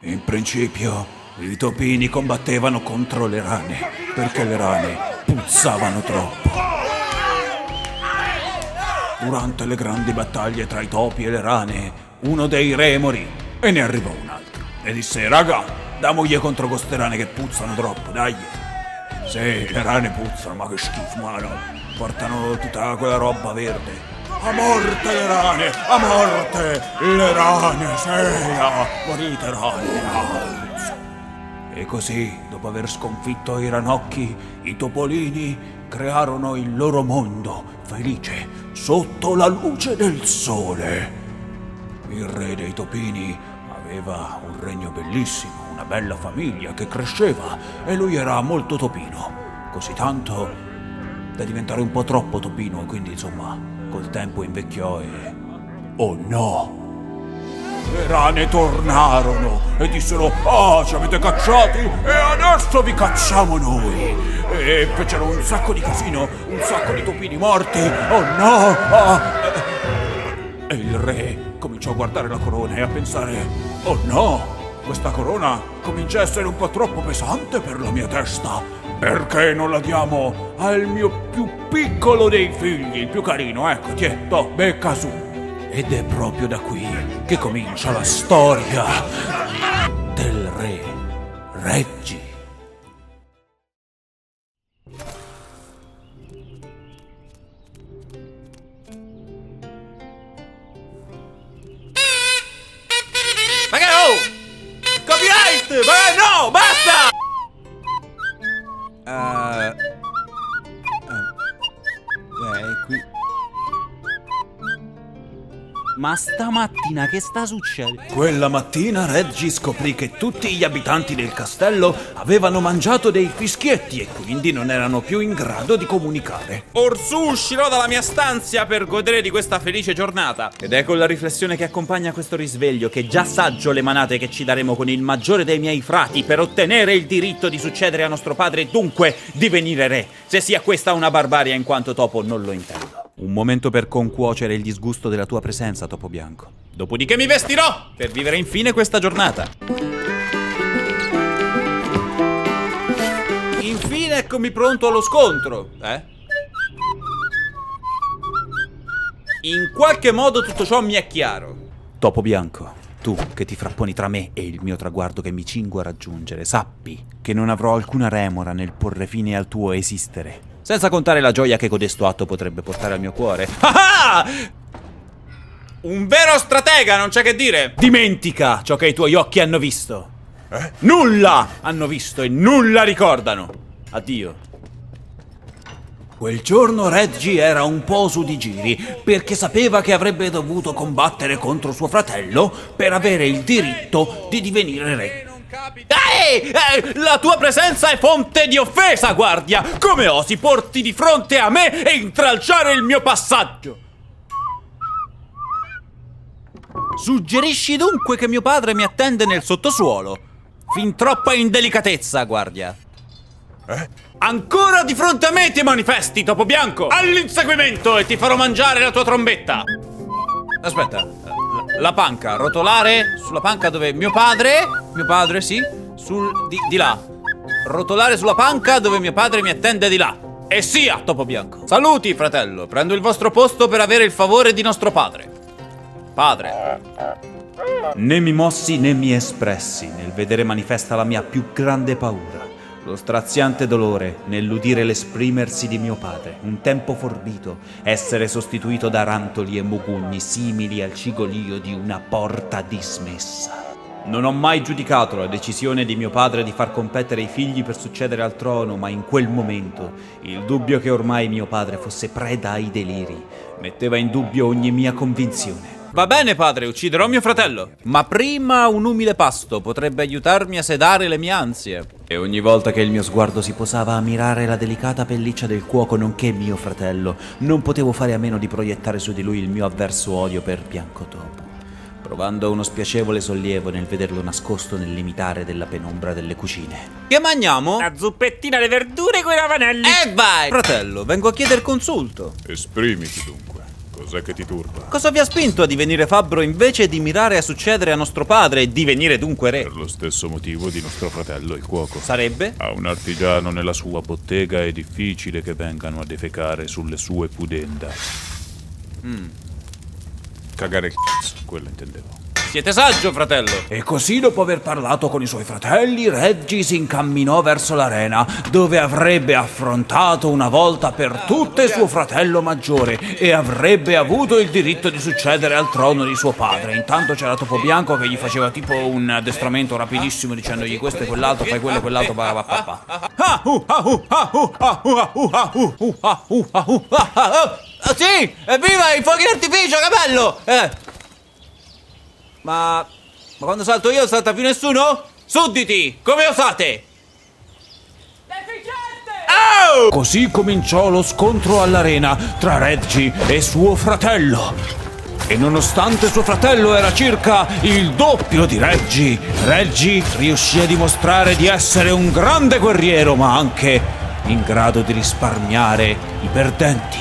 In principio, i topini combattevano contro le rane, perché le rane puzzavano troppo. Durante le grandi battaglie tra i topi e le rane, uno dei re morì e ne arrivò un altro. E disse: raga, damogli contro queste rane che puzzano troppo, dai. Sì, le rane puzzano, ma che schifo, mano. Portano tutta quella roba verde. A morte le rane, a morte le rane, sì, morite rane. E così, dopo aver sconfitto i ranocchi, i topolini crearono il loro mondo felice sotto la luce del sole. Il re dei topini aveva un regno bellissimo, una bella famiglia che cresceva e lui era molto topino, così tanto da diventare un po' troppo topino, quindi insomma col tempo invecchiò e... oh no! Le rane tornarono e dissero: ah, ci avete cacciati e adesso vi cacciamo noi! E fecero un sacco di casino, un sacco di topini morti. Oh no! E il re cominciò a guardare la corona e a pensare: oh no! Questa corona comincia a essere un po' troppo pesante per la mia testa. Perché non la diamo al mio più piccolo dei figli, il più carino? Ecco, tietto, becca su. Ed è proprio da qui che comincia la storia del re Reggi. Ma che copyright! Ma no, basta! Qui. Ma stamattina che sta succedendo? Quella mattina Reggi scoprì che tutti gli abitanti del castello avevano mangiato dei fischietti e quindi non erano più in grado di comunicare. Orsù uscirò dalla mia stanza per godere di questa felice giornata. Ed è con la riflessione che accompagna questo risveglio che già saggio le manate che ci daremo con il maggiore dei miei frati per ottenere il diritto di succedere a nostro padre e dunque divenire re, se sia questa una barbarie in quanto topo non lo intendo. Un momento per concuocere il disgusto della tua presenza, Topo Bianco. Dopodiché mi vestirò Per vivere infine questa giornata. Infine eccomi pronto allo scontro. In qualche modo tutto ciò mi è chiaro. Topo Bianco, tu che ti frapponi tra me e il mio traguardo che mi cingo a raggiungere, sappi che non avrò alcuna remora nel porre fine al tuo esistere. Senza contare la gioia che codesto atto potrebbe portare al mio cuore. Ah! Un vero stratega, non c'è che dire. Dimentica ciò che i tuoi occhi hanno visto. Nulla hanno visto e nulla ricordano. Addio. Quel giorno Reggi era un po' su di giri perché sapeva che avrebbe dovuto combattere contro suo fratello per avere il diritto di divenire re. La tua presenza è fonte di offesa, guardia! Come osi porti di fronte a me e intralciare il mio passaggio? Suggerisci dunque che mio padre mi attende nel sottosuolo? Fin troppa indelicatezza, guardia. Ancora di fronte a me ti manifesti, Topo Bianco! All'inseguimento e ti farò mangiare la tua trombetta! Aspetta, la panca, rotolare sulla panca dove mio padre, sì, di là. Rotolare sulla panca dove mio padre mi attende di là. E sia, Topo Bianco. Saluti, fratello, prendo il vostro posto per avere il favore di nostro padre. Padre. Né mi mossi né mi espressi nel vedere manifesta la mia più grande paura. Lo straziante dolore nell'udire l'esprimersi di mio padre, un tempo forbito, essere sostituito da rantoli e mugugni simili al cigolio di una porta dismessa. Non ho mai giudicato la decisione di mio padre di far competere i figli per succedere al trono, ma in quel momento il dubbio che ormai mio padre fosse preda ai deliri metteva in dubbio ogni mia convinzione. Va bene, padre, ucciderò mio fratello. Ma prima un umile pasto potrebbe aiutarmi a sedare le mie ansie. E ogni volta che il mio sguardo si posava a mirare la delicata pelliccia del cuoco nonché mio fratello, non potevo fare a meno di proiettare su di lui il mio avverso odio per Bianco Topo, provando uno spiacevole sollievo nel vederlo nascosto nel limitare della penombra delle cucine. Che mangiamo? La zuppettina alle verdure con i ravanelli. E vai! Fratello, vengo a chieder consulto. Esprimiti dunque. Cos'è che ti turba? Cosa vi ha spinto a divenire fabbro invece di mirare a succedere a nostro padre e divenire dunque re? Per lo stesso motivo di nostro fratello il cuoco. Sarebbe? A un artigiano nella sua bottega è difficile che vengano a defecare sulle sue pudenda. Cagare il cazzo, quello intendevo. Siete saggio, fratello. E così, dopo aver parlato con i suoi fratelli, Reggie si incamminò verso l'arena, dove avrebbe affrontato una volta per tutte suo fratello maggiore e avrebbe avuto il diritto di succedere al trono di suo padre. Intanto c'era Topo Bianco che gli faceva tipo un addestramento rapidissimo dicendogli questo e quell'altro, fai quello e quell'altro, Sì, evviva i fuochi d'artificio, che bello! Ma quando salto io salta più nessuno? Sudditi, come osate? Oh! Così cominciò lo scontro all'arena tra Reggie e suo fratello. E nonostante suo fratello era circa il doppio di Reggie, Reggie riuscì a dimostrare di essere un grande guerriero, ma anche in grado di risparmiare i perdenti.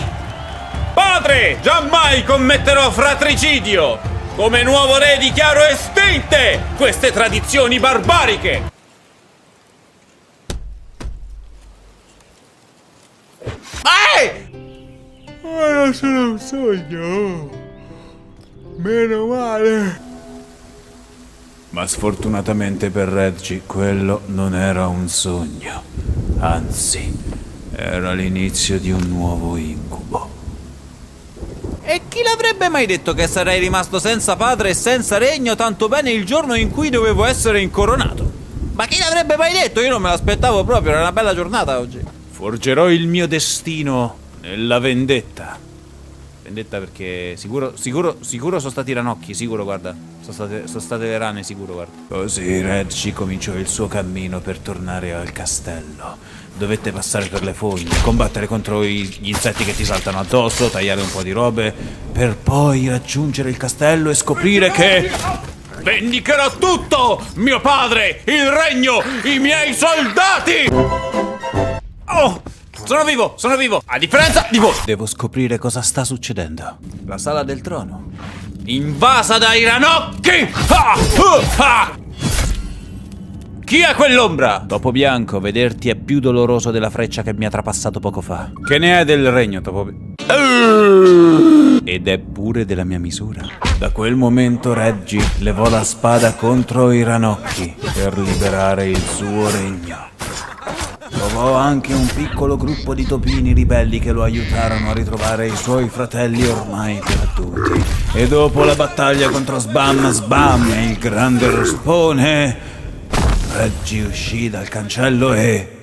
Padre, giammai commetterò fratricidio! Come nuovo re dichiaro estinte queste tradizioni barbariche! Era solo un sogno. Meno male. Ma sfortunatamente per Reggie quello non era un sogno. Anzi, era l'inizio di un nuovo incubo. E chi l'avrebbe mai detto che sarei rimasto senza padre e senza regno tanto bene il giorno in cui dovevo essere incoronato? Ma chi l'avrebbe mai detto? Io non me l'aspettavo proprio, era una bella giornata oggi. Forgerò il mio destino nella vendetta. Vendetta perché sicuro sono stati i ranocchi, sicuro, guarda. Sono state le rane, sicuro, guarda. Così Reggie cominciò il suo cammino per tornare al castello. Dovette passare per le fogne, combattere contro gli insetti che ti saltano addosso, tagliare un po' di robe, per poi raggiungere il castello e scoprire che... Vendicherò tutto! Mio padre, il regno, i miei soldati! Oh! Sono vivo! A differenza di voi! Devo scoprire cosa sta succedendo. La sala del trono. Invasa dai ranocchi! Chi è quell'ombra? Topo Bianco, vederti è più doloroso della freccia che mi ha trapassato poco fa. Che ne è del regno, Topo Bianco? Ed è pure della mia misura. Da quel momento Reggie levò la spada contro i ranocchi per liberare il suo regno. Trovò anche un piccolo gruppo di topini ribelli che lo aiutarono a ritrovare i suoi fratelli ormai perduti. E dopo la battaglia contro Sbam e il grande rospone, Reggie uscì dal cancello e